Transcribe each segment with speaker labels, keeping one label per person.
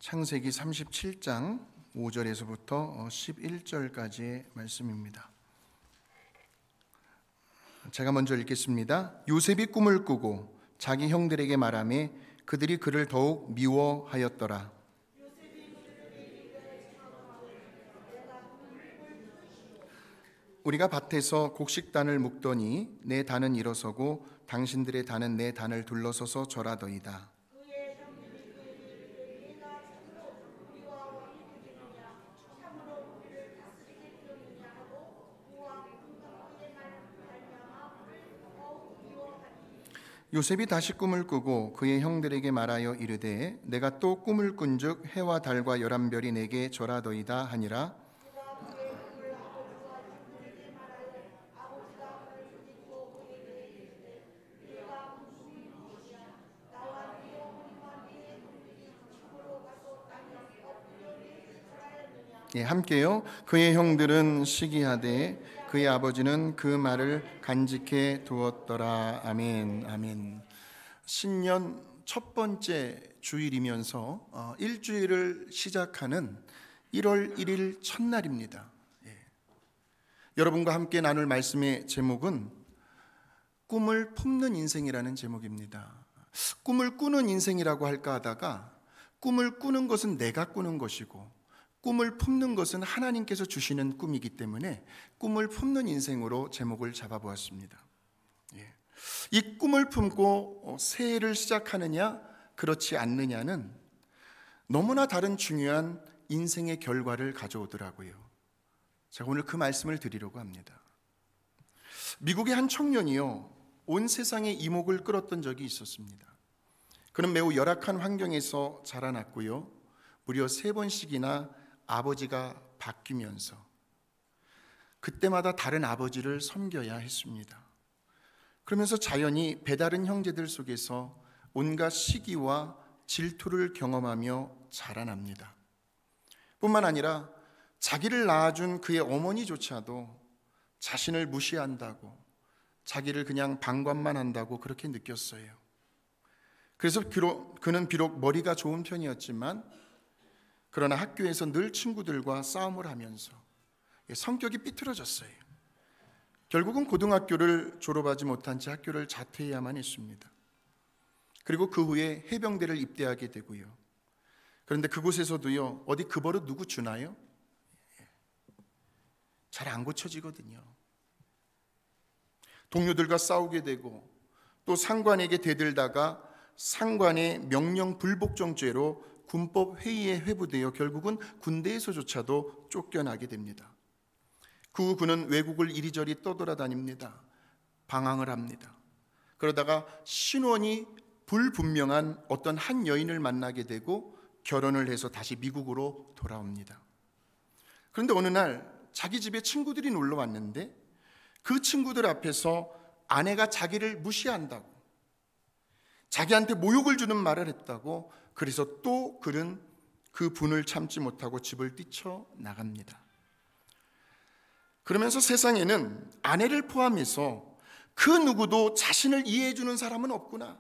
Speaker 1: 창세기 37장 5절에서부터 11절까지의 말씀입니다. 제가 먼저 읽겠습니다. 요셉이 꿈을 꾸고 자기 형들에게 말하매 그들이 그를 더욱 미워하였더라. 우리가 밭에서 곡식단을 묶더니 내 단은 일어서고 당신들의 단은 내 단을 둘러서서 절하더이다. 요셉이 다시 꿈을 꾸고 그의 형들에게 말하여 이르되 내가 또 꿈을 꾼즉 해와 달과 11별이 내게 절하더이다 하니라. 함께요. 그의 형들은 시기하되 그의 아버지는 그 말을 간직해 두었더라. 아멘. 아멘. 신년 첫 번째 주일이면서 일주일을 시작하는 1월 1일 첫날입니다. 여러분과 함께 나눌 말씀의 제목은 꿈을 품는 인생이라는 제목입니다. 꿈을 꾸는 인생이라고 할까 하다가 꿈을 꾸는 것은 내가 꾸는 것이고 꿈을 품는 것은 하나님께서 주시는 꿈이기 때문에 꿈을 품는 인생으로 제목을 잡아보았습니다. 이 꿈을 품고 새해를 시작하느냐 그렇지 않느냐는 너무나 다른 중요한 인생의 결과를 가져오더라고요. 제가 오늘 그 말씀을 드리려고 합니다. 미국의 한 청년이요, 온 세상에 이목을 끌었던 적이 있었습니다. 그는 매우 열악한 환경에서 자라났고요, 무려 3번씩이나 아버지가 바뀌면서 그때마다 다른 아버지를 섬겨야 했습니다. 그러면서 자연히 배다른 형제들 속에서 온갖 시기와 질투를 경험하며 자라납니다. 뿐만 아니라 자기를 낳아준 그의 어머니조차도 자신을 무시한다고, 자기를 그냥 방관만 한다고 그렇게 느꼈어요. 그래서 그는 비록 머리가 좋은 편이었지만 그러나 학교에서 늘 친구들과 싸움을 하면서 성격이 삐뚤어졌어요. 결국은 고등학교를 졸업하지 못한 채 학교를 자퇴해야만 했습니다. 그리고 그 후에 해병대를 입대하게 되고요. 그런데 그곳에서도요, 어디 그 버릇 누구 주나요? 잘 안 고쳐지거든요. 동료들과 싸우게 되고 또 상관에게 대들다가 상관의 명령 불복종죄로 군법 회의에 회부되어 결국은 군대에서조차도 쫓겨나게 됩니다. 그 후 그는 외국을 이리저리 떠돌아다닙니다. 방황을 합니다. 그러다가 신원이 불분명한 어떤 한 여인을 만나게 되고 결혼을 해서 다시 미국으로 돌아옵니다. 그런데 어느 날 자기 집에 친구들이 놀러 왔는데 그 친구들 앞에서 아내가 자기를 무시한다고, 자기한테 모욕을 주는 말을 했다고, 그래서 또 그는 그 분을 참지 못하고 집을 뛰쳐나갑니다. 그러면서 세상에는 아내를 포함해서 그 누구도 자신을 이해해주는 사람은 없구나,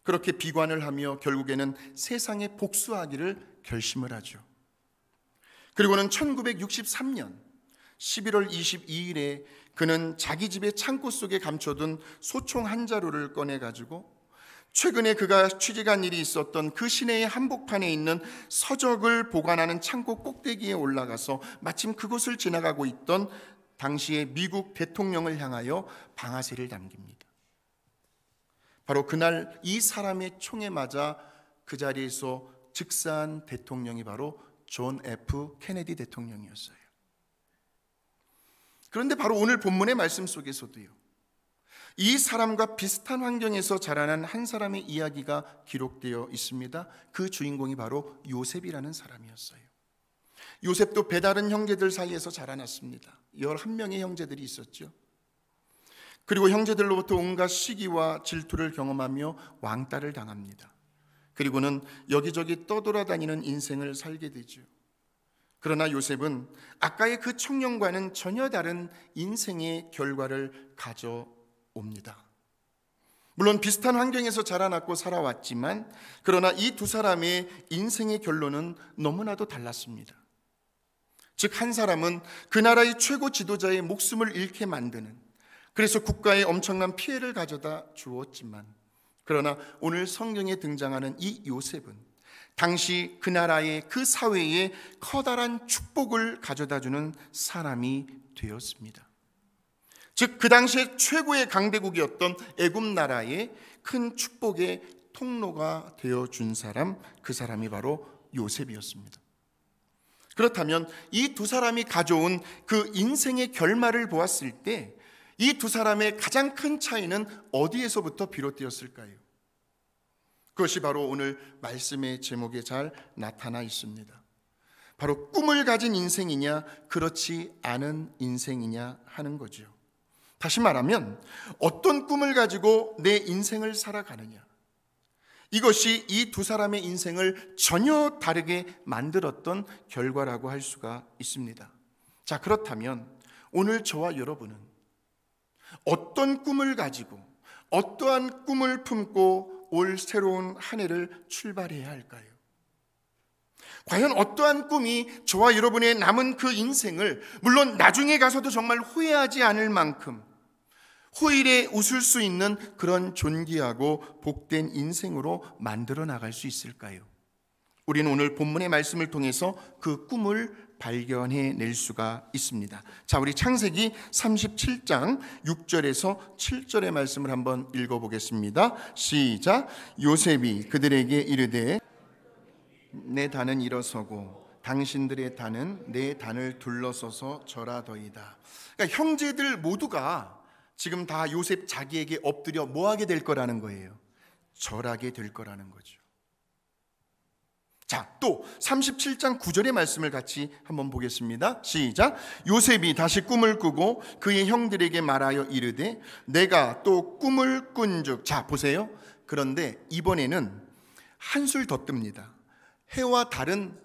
Speaker 1: 그렇게 비관을 하며 결국에는 세상에 복수하기를 결심을 하죠. 그리고는 1963년 11월 22일에 그는 자기 집의 창고 속에 감춰둔 소총 한 자루를 꺼내가지고 최근에 그가 취직한 일이 있었던 그 시내의 한복판에 있는 서적을 보관하는 창고 꼭대기에 올라가서 마침 그곳을 지나가고 있던 당시의 미국 대통령을 향하여 방아쇠를 남깁니다. 바로 그날 이 사람의 총에 맞아 그 자리에서 즉사한 대통령이 바로 존 F. 케네디 대통령이었어요. 그런데 바로 오늘 본문의 말씀 속에서도요, 이 사람과 비슷한 환경에서 자라난 한 사람의 이야기가 기록되어 있습니다. 그 주인공이 바로 요셉이라는 사람이었어요. 요셉도 배다른 형제들 사이에서 자라났습니다. 11명의 형제들이 있었죠. 그리고 형제들로부터 온갖 시기와 질투를 경험하며 왕따를 당합니다. 그리고는 여기저기 떠돌아다니는 인생을 살게 되죠. 그러나 요셉은 아까의 그 청년과는 전혀 다른 인생의 결과를 가져옵니다. 물론 비슷한 환경에서 자라났고 살아왔지만 그러나 이 두 사람의 인생의 결론은 너무나도 달랐습니다. 즉 한 사람은 그 나라의 최고 지도자의 목숨을 잃게 만드는, 그래서 국가에 엄청난 피해를 가져다 주었지만, 그러나 오늘 성경에 등장하는 이 요셉은 당시 그 나라의 그 사회에 커다란 축복을 가져다 주는 사람이 되었습니다. 즉 그 당시에 최고의 강대국이었던 애굽 나라의 큰 축복의 통로가 되어준 사람, 그 사람이 바로 요셉이었습니다. 그렇다면 이 두 사람이 가져온 그 인생의 결말을 보았을 때 이 두 사람의 가장 큰 차이는 어디에서부터 비롯되었을까요? 그것이 바로 오늘 말씀의 제목에 잘 나타나 있습니다. 바로 꿈을 가진 인생이냐 그렇지 않은 인생이냐 하는 거죠. 다시 말하면 어떤 꿈을 가지고 내 인생을 살아가느냐, 이것이 이 두 사람의 인생을 전혀 다르게 만들었던 결과라고 할 수가 있습니다. 자, 그렇다면 오늘 저와 여러분은 어떤 꿈을 가지고 어떠한 꿈을 품고 올 새로운 한 해를 출발해야 할까요? 과연 어떠한 꿈이 저와 여러분의 남은 그 인생을, 물론 나중에 가서도 정말 후회하지 않을 만큼 후일에 웃을 수 있는 그런 존귀하고 복된 인생으로 만들어 나갈 수 있을까요? 우리는 오늘 본문의 말씀을 통해서 그 꿈을 발견해낼 수가 있습니다. 자, 우리 창세기 37장 6절에서 7절의 말씀을 한번 읽어보겠습니다. 시작. 요셉이 그들에게 이르되 내 단은 일어서고 당신들의 단은 내 단을 둘러서서 절하더이다. 그러니까 형제들 모두가 지금 다 요셉 자기에게 엎드려 뭐하게 될 거라는 거예요? 절하게 될 거라는 거죠. 자, 또 37장 9절의 말씀을 같이 한번 보겠습니다. 시작. 요셉이 다시 꿈을 꾸고 그의 형들에게 말하여 이르되 내가 또 꿈을 꾼즉. 자, 보세요. 그런데 이번에는 한술 더 뜹니다. 해와 달은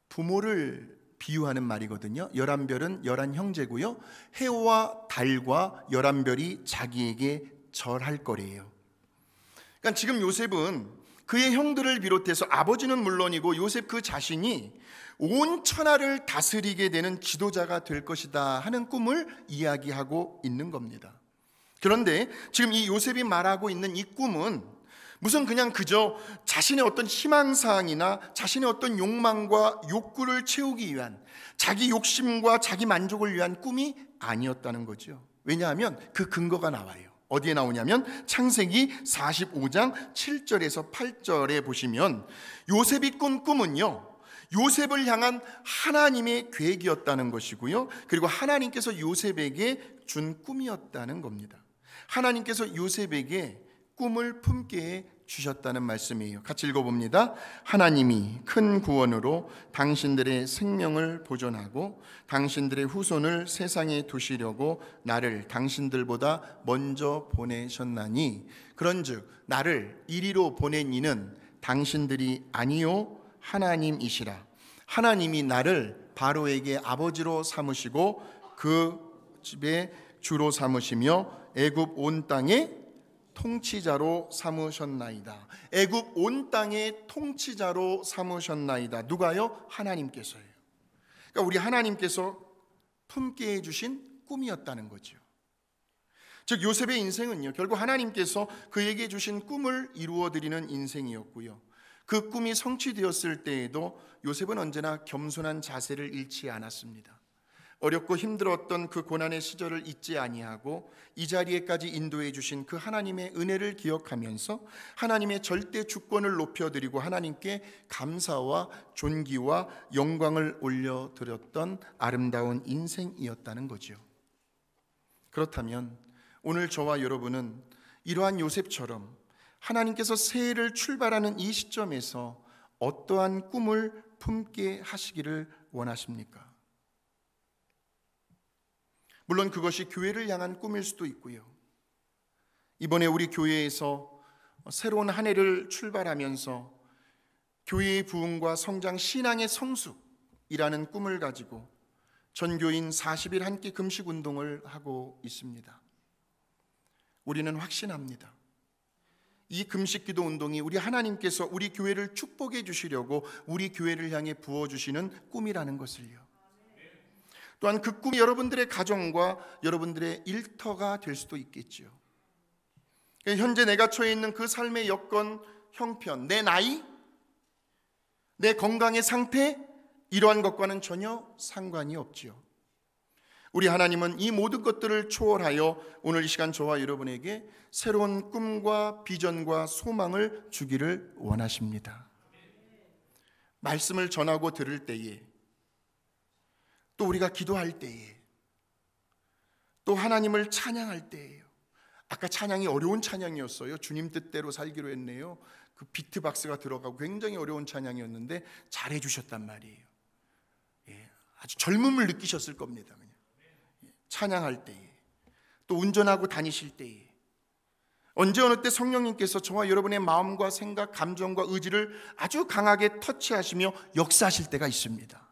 Speaker 1: 부모를 비유하는 말이거든요. 11별은 11형제고요. 해와 달과 11별이 자기에게 절할 거래요. 그러니까 지금 요셉은 그의 형들을 비롯해서 아버지는 물론이고 요셉 그 자신이 온 천하를 다스리게 되는 지도자가 될 것이다 하는 꿈을 이야기하고 있는 겁니다. 그런데 지금 이 요셉이 말하고 있는 이 꿈은 무슨 그냥 그저 자신의 어떤 희망사항이나 자신의 어떤 욕망과 욕구를 채우기 위한, 자기 욕심과 자기 만족을 위한 꿈이 아니었다는 거죠. 왜냐하면 그 근거가 나와요. 어디에 나오냐면 창세기 45장 7절에서 8절에 보시면 요셉이 꾼 꿈은요, 요셉을 향한 하나님의 계획이었다는 것이고요, 그리고 하나님께서 요셉에게 준 꿈이었다는 겁니다. 하나님께서 요셉에게 꿈을 품게 주셨다는 말씀이에요. 같이 읽어봅니다. 하나님이 큰 구원으로 당신들의 생명을 보존하고 당신들의 후손을 세상에 두시려고 나를 당신들보다 먼저 보내셨나니, 그런즉 나를 이리로 보낸 이는 당신들이 아니요 하나님이시라. 하나님이 나를 바로에게 아버지로 삼으시고 그 집에 주로 삼으시며 애굽 온 땅에 통치자로 삼으셨나이다. 애굽 온 땅의 통치자로 삼으셨나이다. 누가요? 하나님께서요. 그러니까 우리 하나님께서 품게 해주신 꿈이었다는 거죠. 즉 요셉의 인생은요, 결국 하나님께서 그에게 주신 꿈을 이루어드리는 인생이었고요, 그 꿈이 성취되었을 때에도 요셉은 언제나 겸손한 자세를 잃지 않았습니다. 어렵고 힘들었던 그 고난의 시절을 잊지 아니하고 이 자리에까지 인도해 주신 그 하나님의 은혜를 기억하면서 하나님의 절대 주권을 높여드리고 하나님께 감사와 존귀와 영광을 올려드렸던 아름다운 인생이었다는 거죠. 그렇다면 오늘 저와 여러분은 이러한 요셉처럼 하나님께서 새해를 출발하는 이 시점에서 어떠한 꿈을 품게 하시기를 원하십니까? 물론 그것이 교회를 향한 꿈일 수도 있고요, 이번에 우리 교회에서 새로운 한 해를 출발하면서 교회의 부흥과 성장, 신앙의 성숙이라는 꿈을 가지고 전교인 40일 한 끼 금식 운동을 하고 있습니다. 우리는 확신합니다. 이 금식기도 운동이 우리 하나님께서 우리 교회를 축복해 주시려고 우리 교회를 향해 부어주시는 꿈이라는 것을요. 또한 그 꿈이 여러분들의 가정과 여러분들의 일터가 될 수도 있겠지요. 현재 내가 처해 있는 그 삶의 여건, 형편, 내 나이, 내 건강의 상태, 이러한 것과는 전혀 상관이 없지요. 우리 하나님은 이 모든 것들을 초월하여 오늘 이 시간 저와 여러분에게 새로운 꿈과 비전과 소망을 주기를 원하십니다. 말씀을 전하고 들을 때에, 또 우리가 기도할 때에, 또 하나님을 찬양할 때에요. 아까 찬양이 어려운 찬양이었어요. 주님 뜻대로 살기로 했네요. 그 비트박스가 들어가고 굉장히 어려운 찬양이었는데 잘해 주셨단 말이에요. 아주 젊음을 느끼셨을 겁니다. 그냥 찬양할 때에, 또 운전하고 다니실 때에, 언제 어느 때 성령님께서 저와 여러분의 마음과 생각, 감정과 의지를 아주 강하게 터치하시며 역사하실 때가 있습니다.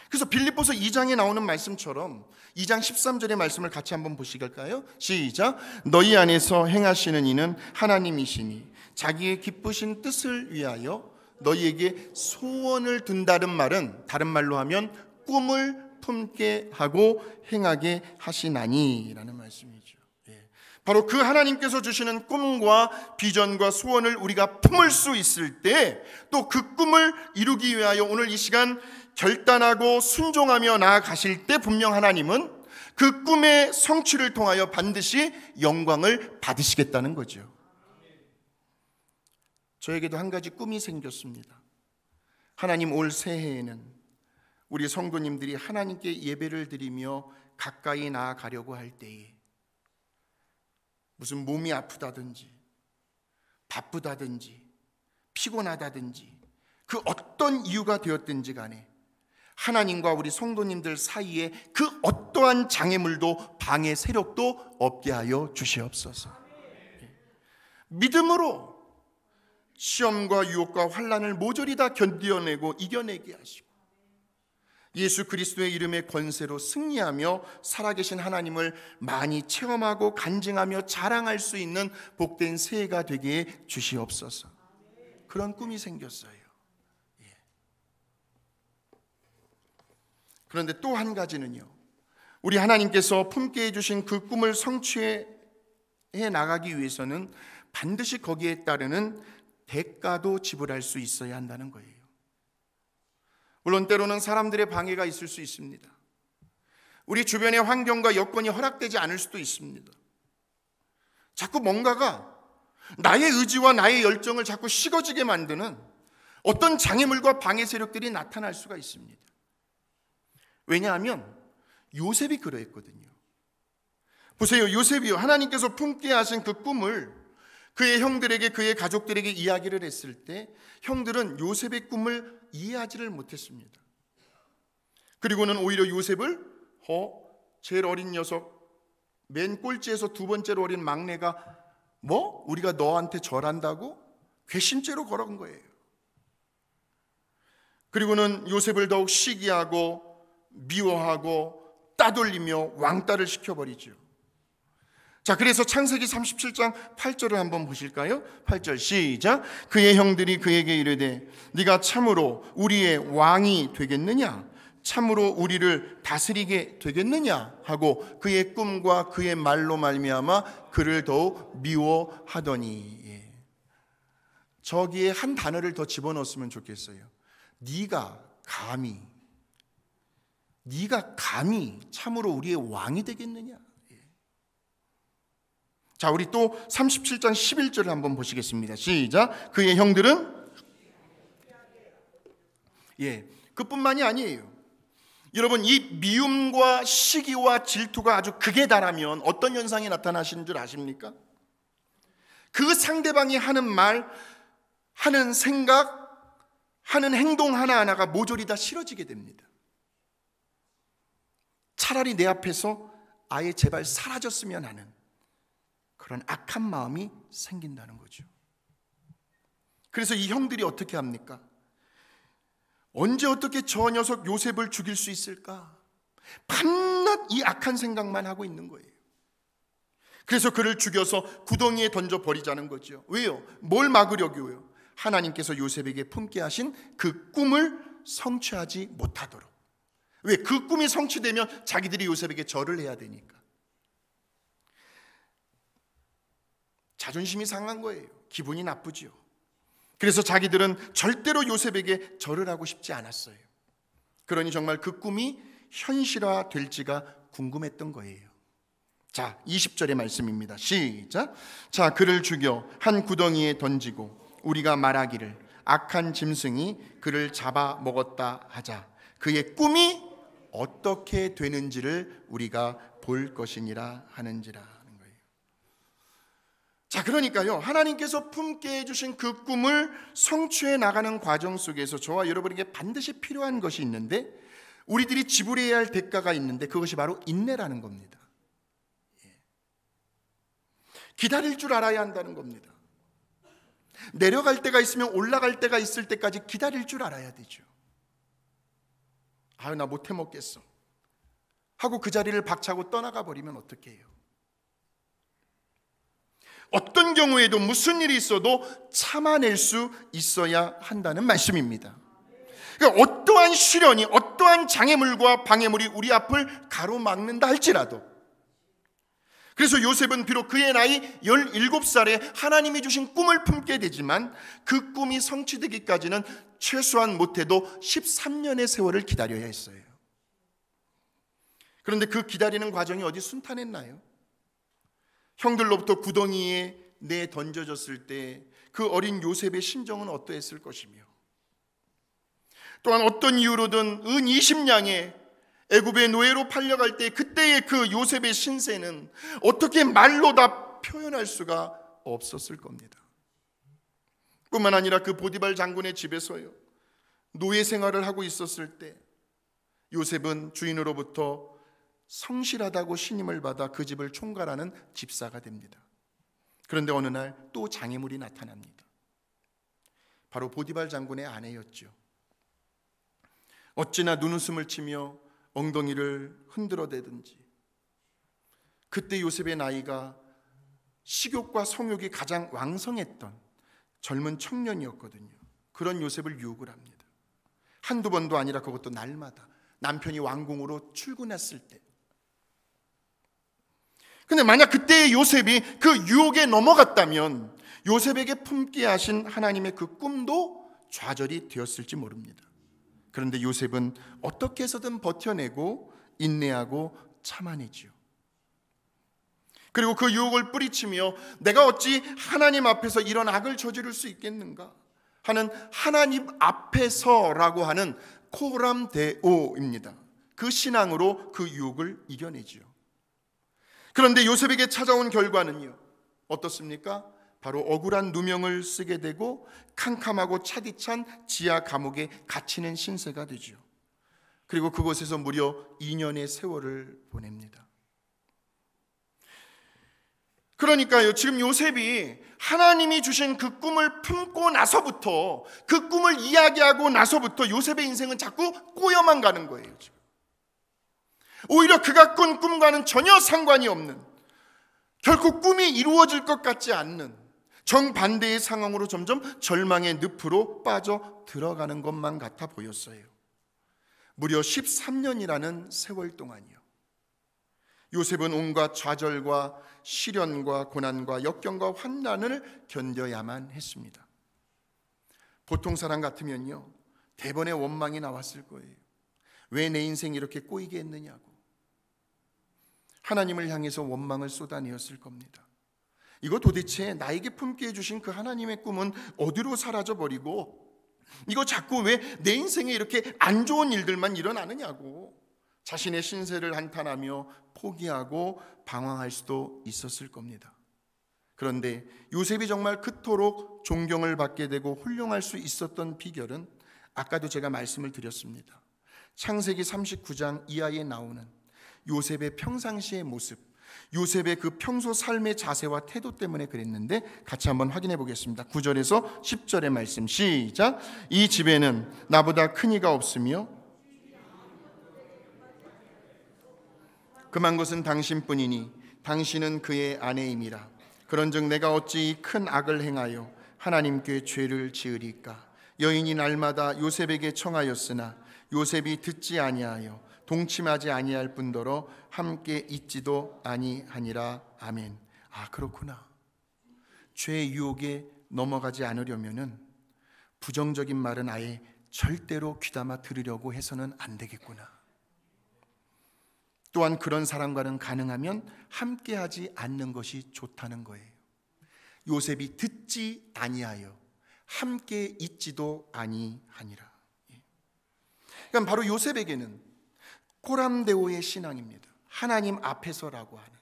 Speaker 1: 그래서 빌립보서 2장에 나오는 말씀처럼 2장 13절의 말씀을 같이 한번 보시겠까요? 시작. 너희 안에서 행하시는 이는 하나님이시니 자기의 기쁘신 뜻을 위하여 너희에게 소원을 둔다는 말은 다른 말로 하면 꿈을 품게 하고 행하게 하시나니 라는 말씀이죠. 바로 그 하나님께서 주시는 꿈과 비전과 소원을 우리가 품을 수 있을 때, 또 그 꿈을 이루기 위하여 오늘 이 시간 결단하고 순종하며 나아가실 때 분명 하나님은 그 꿈의 성취를 통하여 반드시 영광을 받으시겠다는 거죠. 저에게도 한 가지 꿈이 생겼습니다. 하나님, 올 새해에는 우리 성도님들이 하나님께 예배를 드리며 가까이 나아가려고 할 때에 무슨 몸이 아프다든지 바쁘다든지 피곤하다든지 그 어떤 이유가 되었든지 간에 하나님과 우리 성도님들 사이에 그 어떠한 장애물도 방해 세력도 없게 하여 주시옵소서. 믿음으로 시험과 유혹과 환난을 모조리 다 견뎌내고 이겨내게 하시고 예수 그리스도의 이름의 권세로 승리하며 살아계신 하나님을 많이 체험하고 간증하며 자랑할 수 있는 복된 새해가 되게 해 주시옵소서. 그런 꿈이 생겼어요. 그런데 또 한 가지는요, 우리 하나님께서 품게 해주신 그 꿈을 성취해 나가기 위해서는 반드시 거기에 따르는 대가도 지불할 수 있어야 한다는 거예요. 물론 때로는 사람들의 방해가 있을 수 있습니다. 우리 주변의 환경과 여건이 허락되지 않을 수도 있습니다. 자꾸 뭔가가 나의 의지와 나의 열정을 자꾸 식어지게 만드는 어떤 장애물과 방해 세력들이 나타날 수가 있습니다. 왜냐하면 요셉이 그러했거든요. 보세요, 요셉이요, 하나님께서 품게 하신 그 꿈을 그의 형들에게, 그의 가족들에게 이야기를 했을 때 형들은 요셉의 꿈을 이해하지를 못했습니다. 그리고는 오히려 요셉을 제일 어린 녀석, 맨 꼴찌에서 두 번째로 어린 막내가 우리가 너한테 절한다고? 괘씸죄로 걸어간 거예요. 그리고는 요셉을 더욱 시기하고 미워하고 따돌리며 왕따를 시켜버리죠. 자, 그래서 창세기 37장 8절을 한번 보실까요? 8절 시작. 그의 형들이 그에게 이르되 네가 참으로 우리의 왕이 되겠느냐? 참으로 우리를 다스리게 되겠느냐? 하고 그의 꿈과 그의 말로 말미암아 그를 더욱 미워하더니. 저기에 한 단어를 더 집어넣었으면 좋겠어요. 네가 감히 참으로 우리의 왕이 되겠느냐? 자, 우리 또 37장 11절을 한번 보시겠습니다. 시작. 그의 형들은 그뿐만이 아니에요. 여러분, 이 미움과 시기와 질투가 아주 극에 달하면 어떤 현상이 나타나시는 줄 아십니까? 그 상대방이 하는 말, 하는 생각, 하는 행동 하나하나가 모조리 다 싫어지게 됩니다. 차라리 내 앞에서 아예 제발 사라졌으면 하는 그런 악한 마음이 생긴다는 거죠. 그래서 이 형들이 어떻게 합니까? 언제 어떻게 저 녀석 요셉을 죽일 수 있을까? 밤낮 이 악한 생각만 하고 있는 거예요. 그래서 그를 죽여서 구덩이에 던져버리자는 거죠. 왜요? 뭘 막으려고요? 하나님께서 요셉에게 품게 하신 그 꿈을 성취하지 못하도록. 왜? 그 꿈이 성취되면 자기들이 요셉에게 절을 해야 되니까. 자존심이 상한 거예요. 기분이 나쁘죠. 그래서 자기들은 절대로 요셉에게 절을 하고 싶지 않았어요. 그러니 정말 그 꿈이 현실화될지가 궁금했던 거예요. 자, 20절의 말씀입니다. 시작. 자, 그를 죽여 한 구덩이에 던지고 우리가 말하기를 악한 짐승이 그를 잡아먹었다 하자. 그의 꿈이 어떻게 되는지를 우리가 볼 것이니라 하는지라 하는 거예요. 자, 그러니까요, 하나님께서 품게 해주신 그 꿈을 성취해 나가는 과정 속에서 저와 여러분에게 반드시 필요한 것이 있는데, 우리들이 지불해야 할 대가가 있는데, 그것이 바로 인내라는 겁니다. 기다릴 줄 알아야 한다는 겁니다. 내려갈 때가 있으면 올라갈 때가 있을 때까지 기다릴 줄 알아야 되죠. 아유, 나 못해 먹겠어 하고 그 자리를 박차고 떠나가 버리면 어떻게 해요? 어떤 경우에도 무슨 일이 있어도 참아낼 수 있어야 한다는 말씀입니다. 그러니까 어떠한 시련이, 어떠한 장애물과 방해물이 우리 앞을 가로막는다 할지라도, 그래서 요셉은 비록 그의 나이 17살에 하나님이 주신 꿈을 품게 되지만 그 꿈이 성취되기까지는 최소한 못해도 13년의 세월을 기다려야 했어요. 그런데 그 기다리는 과정이 어디 순탄했나요? 형들로부터 구덩이에 내던져졌을 때 그 어린 요셉의 심정은 어떠했을 것이며, 또한 어떤 이유로든 은 20냥에 애굽의 노예로 팔려갈 때 그때의 그 요셉의 신세는 어떻게 말로 다 표현할 수가 없었을 겁니다. 뿐만 아니라 그 보디발 장군의 집에서요, 노예 생활을 하고 있었을 때 요셉은 주인으로부터 성실하다고 신임을 받아 그 집을 총괄하는 집사가 됩니다. 그런데 어느 날 또 장애물이 나타납니다. 바로 보디발 장군의 아내였죠. 어찌나 눈웃음을 치며 엉덩이를 흔들어대든지, 그때 요셉의 나이가 식욕과 성욕이 가장 왕성했던 젊은 청년이었거든요. 그런 요셉을 유혹을 합니다. 한두 번도 아니라 그것도 날마다 남편이 왕궁으로 출근했을 때. 근데 만약 그때의 요셉이 그 유혹에 넘어갔다면 요셉에게 품게 하신 하나님의 그 꿈도 좌절이 되었을지 모릅니다. 그런데 요셉은 어떻게 해서든 버텨내고 인내하고 참아내지요. 그리고 그 유혹을 뿌리치며 내가 어찌 하나님 앞에서 이런 악을 저지를 수 있겠는가 하는 하나님 앞에서라고 하는 코람데오입니다. 그 신앙으로 그 유혹을 이겨내지요. 그런데 요셉에게 찾아온 결과는요, 어떻습니까? 바로 억울한 누명을 쓰게 되고 캄캄하고 차디찬 지하 감옥에 갇히는 신세가 되죠. 그리고 그곳에서 무려 2년의 세월을 보냅니다. 그러니까요, 지금 요셉이 하나님이 주신 그 꿈을 품고 나서부터, 그 꿈을 이야기하고 나서부터 요셉의 인생은 자꾸 꼬여만 가는 거예요. 지금 오히려 그가 꾼 꿈과는 전혀 상관이 없는, 결코 꿈이 이루어질 것 같지 않는 정반대의 상황으로 점점 절망의 늪으로 빠져 들어가는 것만 같아 보였어요. 무려 13년이라는 세월 동안이요. 요셉은 온갖 좌절과 시련과 고난과 역경과 환난을 견뎌야만 했습니다. 보통 사람 같으면요, 대번에 원망이 나왔을 거예요. 왜 내 인생이 이렇게 꼬이게 했느냐고. 하나님을 향해서 원망을 쏟아내었을 겁니다. 이거 도대체 나에게 품게 해주신 그 하나님의 꿈은 어디로 사라져버리고, 이거 자꾸 왜 내 인생에 이렇게 안 좋은 일들만 일어나느냐고 자신의 신세를 한탄하며 포기하고 방황할 수도 있었을 겁니다. 그런데 요셉이 정말 그토록 존경을 받게 되고 훌륭할 수 있었던 비결은 아까도 제가 말씀을 드렸습니다. 창세기 39장 이하에 나오는 요셉의 평상시의 모습, 요셉의 그 평소 삶의 자세와 태도 때문에 그랬는데, 같이 한번 확인해 보겠습니다. 9절에서 10절의 말씀 시작. 이 집에는 나보다 큰 이가 없으며 금한 것은 당신뿐이니 당신은 그의 아내임이라. 그런즉 내가 어찌 이 큰 악을 행하여 하나님께 죄를 지으리까? 여인이 날마다 요셉에게 청하였으나 요셉이 듣지 아니하여 동침하지 아니할 뿐더러 함께 있지도 아니하니라. 아멘. 아, 그렇구나. 죄의 유혹에 넘어가지 않으려면은 부정적인 말은 아예 절대로 귀담아 들으려고 해서는 안 되겠구나. 또한 그런 사람과는 가능하면 함께하지 않는 것이 좋다는 거예요. 요셉이 듣지 아니하여 함께 있지도 아니하니라. 그러니까 바로 요셉에게는 코람데오의 신앙입니다. 하나님 앞에서라고 하는,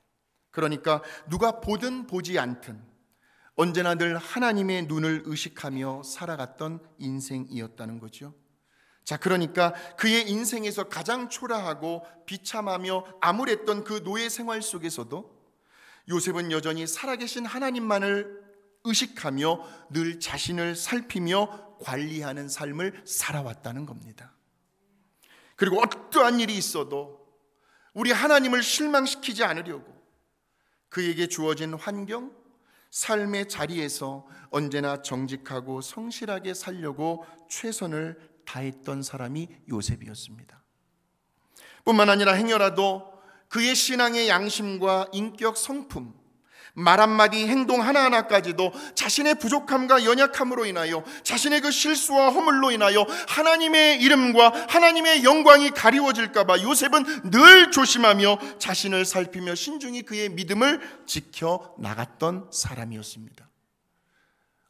Speaker 1: 그러니까 누가 보든 보지 않든 언제나 늘 하나님의 눈을 의식하며 살아갔던 인생이었다는 거죠. 자, 그러니까 그의 인생에서 가장 초라하고 비참하며 암울했던 그 노예 생활 속에서도 요셉은 여전히 살아계신 하나님만을 의식하며 늘 자신을 살피며 관리하는 삶을 살아왔다는 겁니다. 그리고 어떠한 일이 있어도 우리 하나님을 실망시키지 않으려고 그에게 주어진 환경, 삶의 자리에서 언제나 정직하고 성실하게 살려고 최선을 다했던 사람이 요셉이었습니다. 뿐만 아니라 행여라도 그의 신앙의 양심과 인격 성품, 말 한마디 행동 하나하나까지도 자신의 부족함과 연약함으로 인하여, 자신의 그 실수와 허물로 인하여 하나님의 이름과 하나님의 영광이 가리워질까 봐 요셉은 늘 조심하며 자신을 살피며 신중히 그의 믿음을 지켜나갔던 사람이었습니다.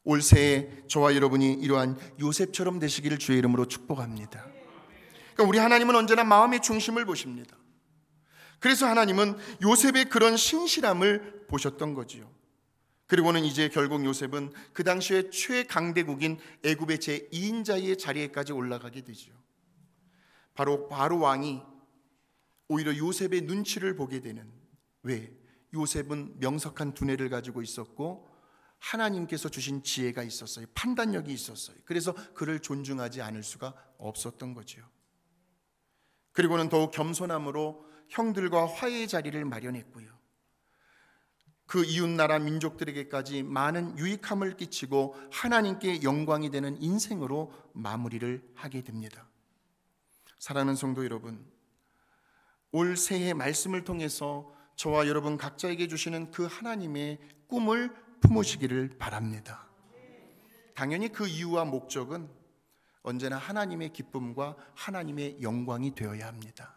Speaker 1: 올 새해 저와 여러분이 이러한 요셉처럼 되시기를 주의 이름으로 축복합니다. 그러니까 우리 하나님은 언제나 마음의 중심을 보십니다. 그래서 하나님은 요셉의 그런 신실함을 보셨던 거지요. 그리고는 이제 결국 요셉은 그 당시에 최강대국인 애굽의 제2인자의 자리에까지 올라가게 되죠. 바로 바로 왕이 오히려 요셉의 눈치를 보게 되는, 왜? 요셉은 명석한 두뇌를 가지고 있었고 하나님께서 주신 지혜가 있었어요. 판단력이 있었어요. 그래서 그를 존중하지 않을 수가 없었던 거죠. 그리고는 더욱 겸손함으로 형들과 화해의 자리를 마련했고요. 그 이웃나라 민족들에게까지 많은 유익함을 끼치고 하나님께 영광이 되는 인생으로 마무리를 하게 됩니다. 사랑하는 성도 여러분, 올 새해 말씀을 통해서 저와 여러분 각자에게 주시는 그 하나님의 꿈을 품으시기를 바랍니다. 당연히 그 이유와 목적은 언제나 하나님의 기쁨과 하나님의 영광이 되어야 합니다.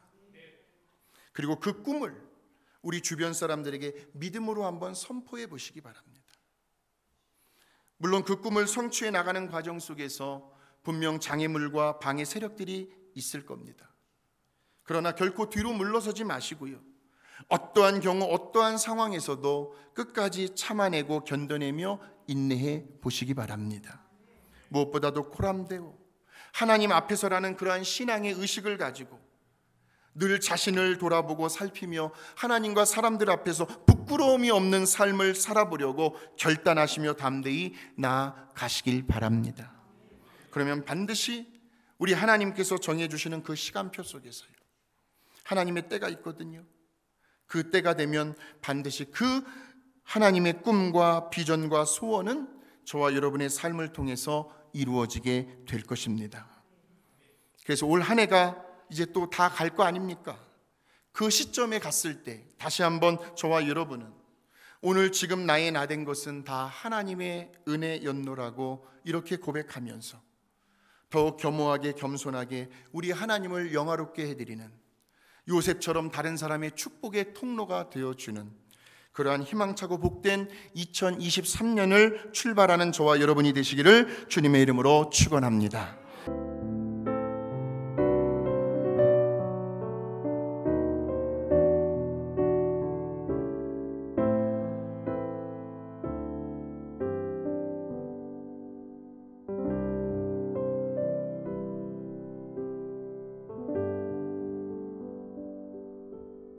Speaker 1: 그리고 그 꿈을 우리 주변 사람들에게 믿음으로 한번 선포해 보시기 바랍니다. 물론 그 꿈을 성취해 나가는 과정 속에서 분명 장애물과 방해 세력들이 있을 겁니다. 그러나 결코 뒤로 물러서지 마시고요, 어떠한 경우 어떠한 상황에서도 끝까지 참아내고 견뎌내며 인내해 보시기 바랍니다. 무엇보다도 코람데오, 하나님 앞에서라는 그러한 신앙의 의식을 가지고 늘 자신을 돌아보고 살피며 하나님과 사람들 앞에서 부끄러움이 없는 삶을 살아보려고 결단하시며 담대히 나아가시길 바랍니다. 그러면 반드시 우리 하나님께서 정해주시는 그 시간표 속에서요, 하나님의 때가 있거든요. 그 때가 되면 반드시 그 하나님의 꿈과 비전과 소원은 저와 여러분의 삶을 통해서 이루어지게 될 것입니다. 그래서 올 한 해가 이제 또 다 갈 거 아닙니까? 그 시점에 갔을 때 다시 한번 저와 여러분은 오늘 지금 나의 나된 것은 다 하나님의 은혜였노라고 이렇게 고백하면서 더욱 겸허하게 겸손하게 우리 하나님을 영화롭게 해드리는, 요셉처럼 다른 사람의 축복의 통로가 되어주는 그러한 희망차고 복된 2023년을 출발하는 저와 여러분이 되시기를 주님의 이름으로 축원합니다.